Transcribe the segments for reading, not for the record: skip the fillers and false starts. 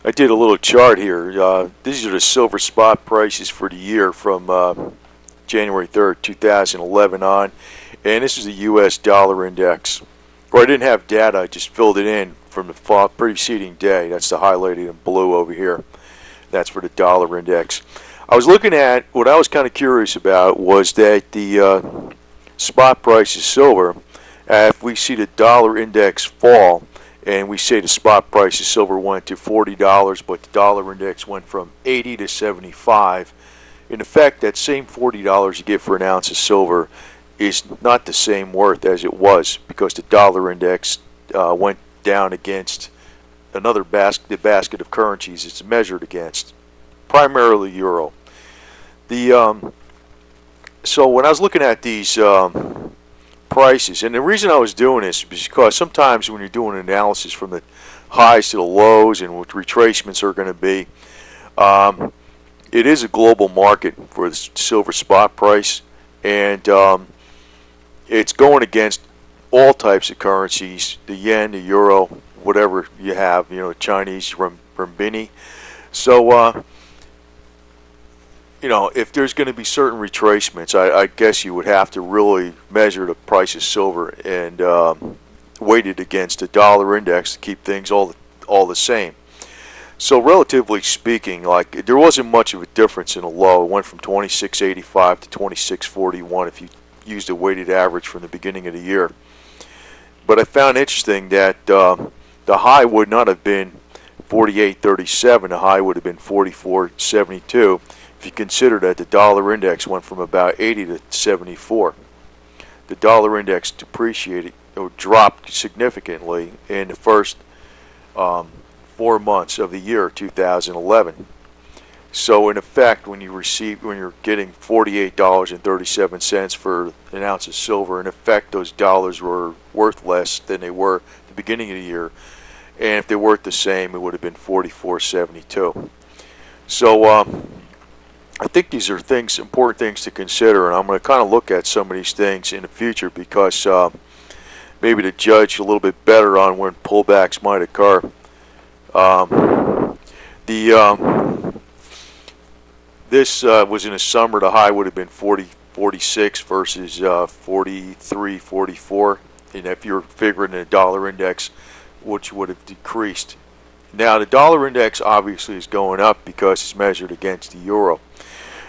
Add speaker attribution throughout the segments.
Speaker 1: I did a little chart here. These are the silver spot prices for the year from January 3rd, 2011 on. And this is the US dollar index. Or I didn't have data, I just filled it in from the preceding day. That's the highlighted in blue over here. That's for the dollar index. I was looking at, what I was kind of curious about was that the spot price of silver, if we see the dollar index fall, and we say the spot price of silver went to $40, but the dollar index went from 80 to 75. In effect, that same $40 you get for an ounce of silver is not the same worth as it was, because the dollar index went down against another the basket of currencies it's measured against, primarily euro. So when I was looking at these prices, and the reason I was doing this is because sometimes when you're doing an analysis from the highs to the lows and what retracements are going to be, it is a global market for the silver spot price, and it's going against all types of currencies, the yen, the euro, whatever you have, Chinese renminbi. So if there's going to be certain retracements, I guess you would have to really measure the price of silver and weight it against the dollar index to keep things all the same. So relatively speaking, like, there wasn't much of a difference in a low. It went from 26.85 to 26.41 if you used a weighted average from the beginning of the year. But I found interesting that the high would not have been 48.37. The high would have been 44.72. If you consider that the dollar index went from about 80 to 74. The dollar index depreciated or dropped significantly in the first 4 months of the year 2011. So in effect, when you're getting $48.37 for an ounce of silver, in effect those dollars were worth less than they were at the beginning of the year. And if they weren't the same, it would have been 44.72. So I think these are important things to consider, and I'm going to kind of look at some of these things in the future because maybe to judge a little bit better on when pullbacks might occur. This was in the summer. The high would have been 46 versus 43, 44, and if you're figuring the dollar index, which would have decreased. Now the dollar index obviously is going up because it's measured against the euro,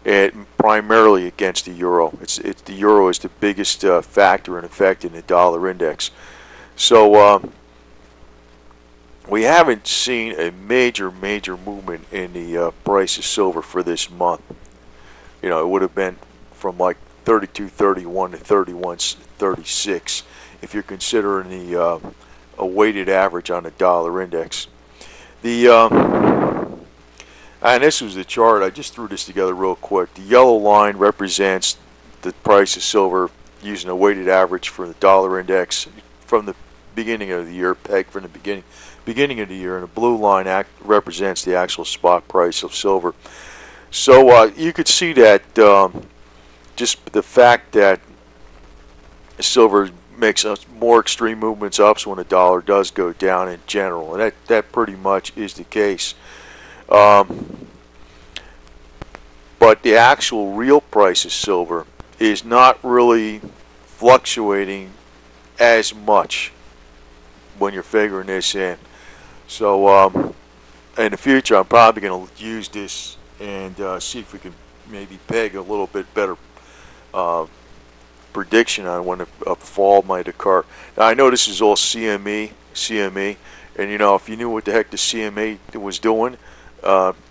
Speaker 1: and primarily against the euro. The euro is the biggest factor in effect in the dollar index. So we haven't seen a major movement in the price of silver for this month. It would have been from like 32.31 to 31.36 if you're considering a weighted average on the dollar index. And this was the chart. I just threw this together real quick. The yellow line represents the price of silver using a weighted average for the dollar index from the beginning of the year, pegged from the beginning of the year, and the blue line represents the actual spot price of silver. So you could see that just the fact that silver makes more extreme movements ups when the dollar does go down in general, and that pretty much is the case. But the actual real price of silver is not really fluctuating as much when you're figuring this in. So in the future, I'm probably going to use this and see if we can maybe peg a little bit better prediction on when a fall might occur. Now I know this is all CME, and if you knew what the heck the CME was doing,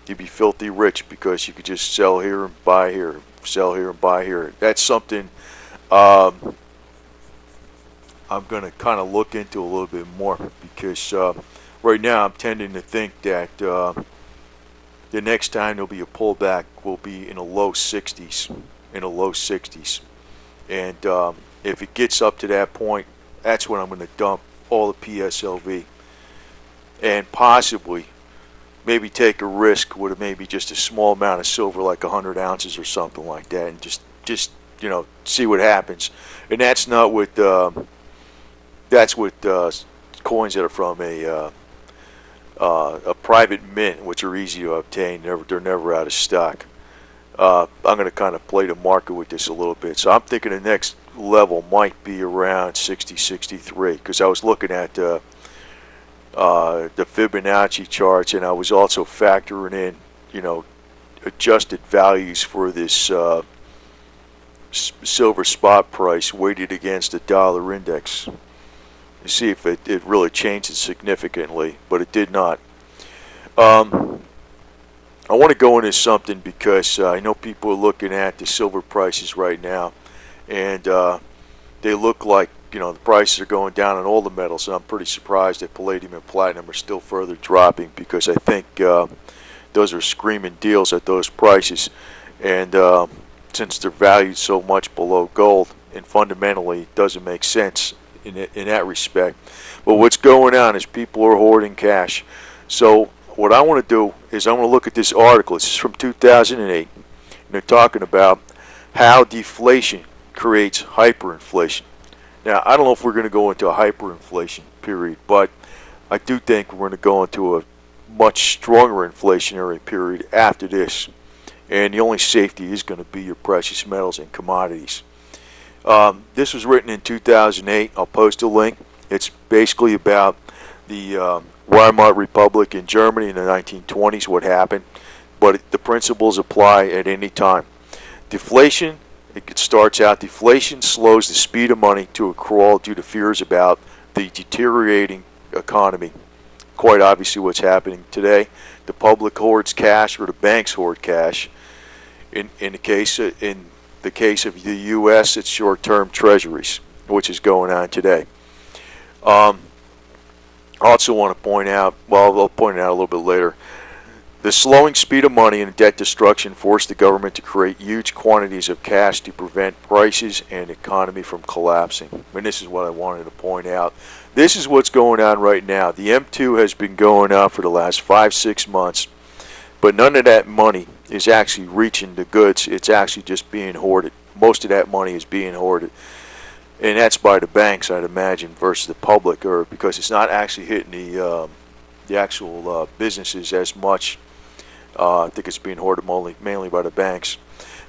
Speaker 1: you'd be filthy rich because you could just sell here and buy here, sell here and buy here. That's something I'm going to kind of look into a little bit more, because right now I'm tending to think that the next time there'll be a pullback will be in the low 60s, and if it gets up to that point, that's when I'm going to dump all the PSLV and possibly maybe take a risk with maybe just a small amount of silver, like 100 ounces or something like that, and just see what happens. And that's not with coins that are from a private mint, which are easy to obtain. They're never out of stock. I'm going to kind of play the market with this a little bit. So I'm thinking the next level might be around 60, 63, because I was looking at the Fibonacci charts, and I was also factoring in, adjusted values for this silver spot price weighted against the dollar index. To see if it really changed it significantly, but it did not. I want to go into something because I know people are looking at the silver prices right now, and they look like the prices are going down on all the metals, and I'm pretty surprised that palladium and platinum are still further dropping, because I think those are screaming deals at those prices, and since they're valued so much below gold, and fundamentally it doesn't make sense in that respect. But what's going on is people are hoarding cash. So what I want to do is I want to look at this article. This is from 2008, and they're talking about how deflation creates hyperinflation. Now, I don't know if we're going to go into a hyperinflation period, but I do think we're going to go into a much stronger inflationary period after this. And the only safety is going to be your precious metals and commodities. This was written in 2008. I'll post a link. It's basically about the Weimar Republic in Germany in the 1920s, what happened. But the principles apply at any time. Deflation, it starts out, deflation slows the speed of money to a crawl due to fears about the deteriorating economy. Quite obviously what's happening today. The public hoards cash, or the banks hoard cash. In the case of the U.S., it's short-term treasuries, which is going on today. I also want to point out, well, I'll point it out a little bit later, the slowing speed of money and debt destruction forced the government to create huge quantities of cash to prevent prices and economy from collapsing. And this is what I wanted to point out. This is what's going on right now. The M2 has been going up for the last 5-6 months, but none of that money is actually reaching the goods. It's actually just being hoarded. Most of that money is being hoarded, and that's by the banks, I'd imagine, versus the public, or because it's not actually hitting the actual businesses as much. I think it's being hoarded mainly by the banks.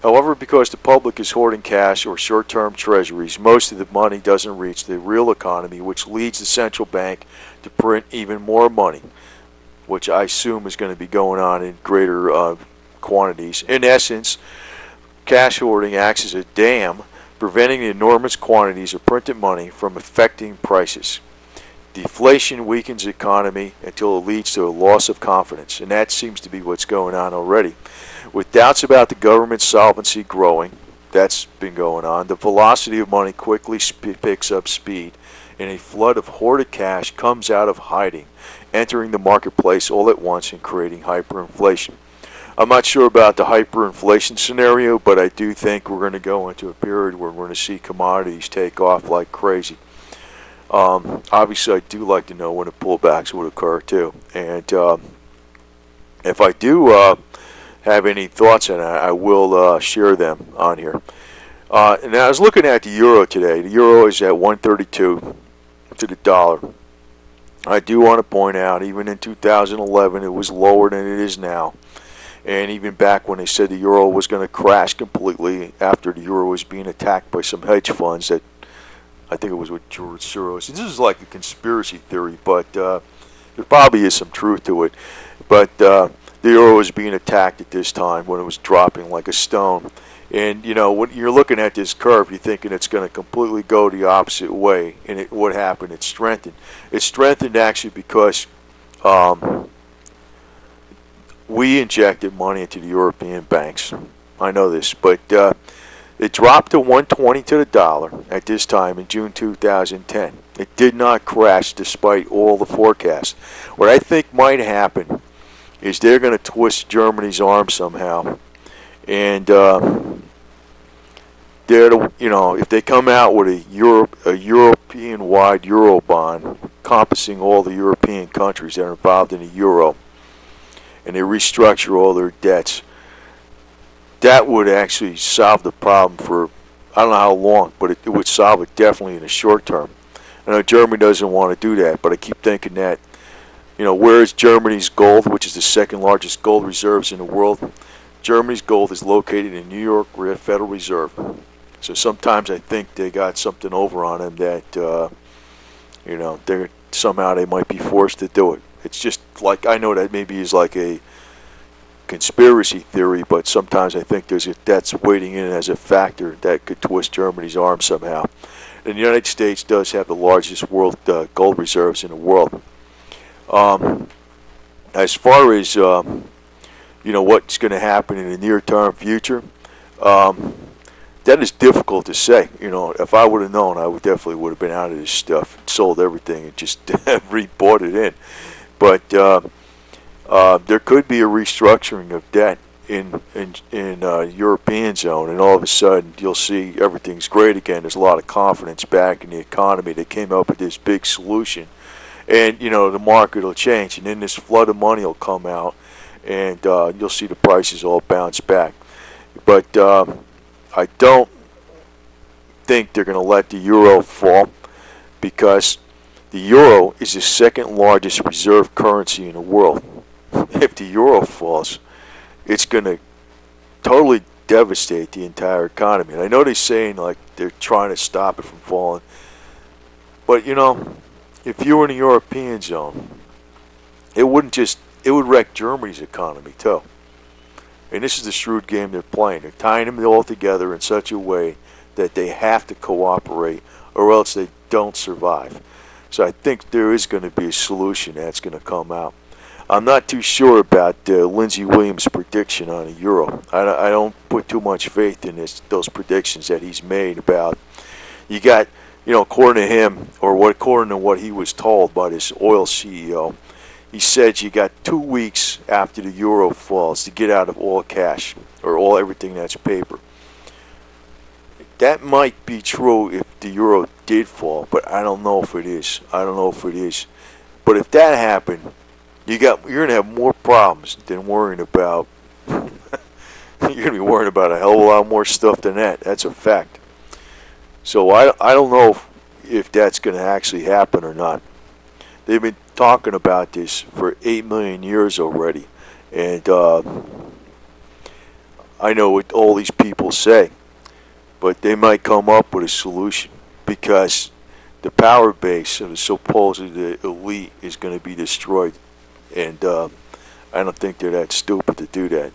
Speaker 1: However, because the public is hoarding cash or short-term treasuries, most of the money doesn't reach the real economy, which leads the central bank to print even more money, which I assume is going to be going on in greater quantities. In essence, cash hoarding acts as a dam, preventing the enormous quantities of printed money from affecting prices. Deflation weakens the economy until it leads to a loss of confidence, and that seems to be what's going on already. With doubts about the government's solvency growing, that's been going on, the velocity of money quickly picks up speed, and a flood of hoarded cash comes out of hiding, entering the marketplace all at once and creating hyperinflation. I'm not sure about the hyperinflation scenario, but I do think we're going to go into a period where we're going to see commodities take off like crazy. Obviously, I do like to know when the pullbacks would occur too, and if I do have any thoughts on that, I will share them on here. And I was looking at the euro today. The euro is at 132 to the dollar. I do want to point out, even in 2011, it was lower than it is now. And even back when they said the euro was going to crash completely after the euro was being attacked by some hedge funds that, I think it was with George Soros. This is like a conspiracy theory, but there probably is some truth to it. But the euro was being attacked at this time when it was dropping like a stone. And, when you're looking at this curve, you're thinking it's going to completely go the opposite way. And what happened? It strengthened. It strengthened actually because we injected money into the European banks. I know this, but it dropped to 120 to the dollar at this time in June 2010. It did not crash despite all the forecasts. What I think might happen is they're going to twist Germany's arm somehow, and if they come out with a European-wide euro bond encompassing all the European countries that are involved in the euro, and they restructure all their debts, that would actually solve the problem for, I don't know how long, but it would solve it definitely in the short term. I know Germany doesn't want to do that, but I keep thinking that, where is Germany's gold, which is the second largest gold reserves in the world? Germany's gold is located in New York Federal Reserve. So sometimes I think they got something over on them that, they're somehow they might be forced to do it. It's just like, I know that maybe is like a conspiracy theory, but sometimes I think that's waiting in as a factor that could twist Germany's arm somehow. And the United States does have the largest world gold reserves in the world. As far as what's going to happen in the near-term future, that is difficult to say. If I would have known, I definitely would have been out of this stuff and sold everything and just re-bought it in. But there could be a restructuring of debt in European zone, and all of a sudden you'll see everything's great again. There's a lot of confidence back in the economy. They came up with this big solution, and the market will change, and then this flood of money will come out, and you'll see the prices all bounce back. But I don't think they're going to let the euro fall, because the euro is the second largest reserve currency in the world. If the euro falls, it's going to totally devastate the entire economy. And I know they're saying like they're trying to stop it from falling, but if you were in the European zone, it would wreck Germany's economy too. And this is the shrewd game they're playing. They're tying them all together in such a way that they have to cooperate, or else they don't survive. So I think there is going to be a solution that's going to come out. I'm not too sure about Lindsey Williams' prediction on the euro. I don't put too much faith in those predictions that he's made about. You got, according to him, or according to what he was told by this oil CEO, he said you got 2 weeks after the euro falls to get out of all cash, or everything that's paper. That might be true if the euro did fall, but I don't know if it is. But if that happened, you're going to have more problems than worrying about. You're going to be worrying about a hell of a lot more stuff than that. That's a fact. So I don't know if that's going to actually happen or not. They've been talking about this for 8 million years already, and I know what all these people say, but they might come up with a solution, because the power base of the supposed elite is going to be destroyed, and I don't think they're that stupid to do that.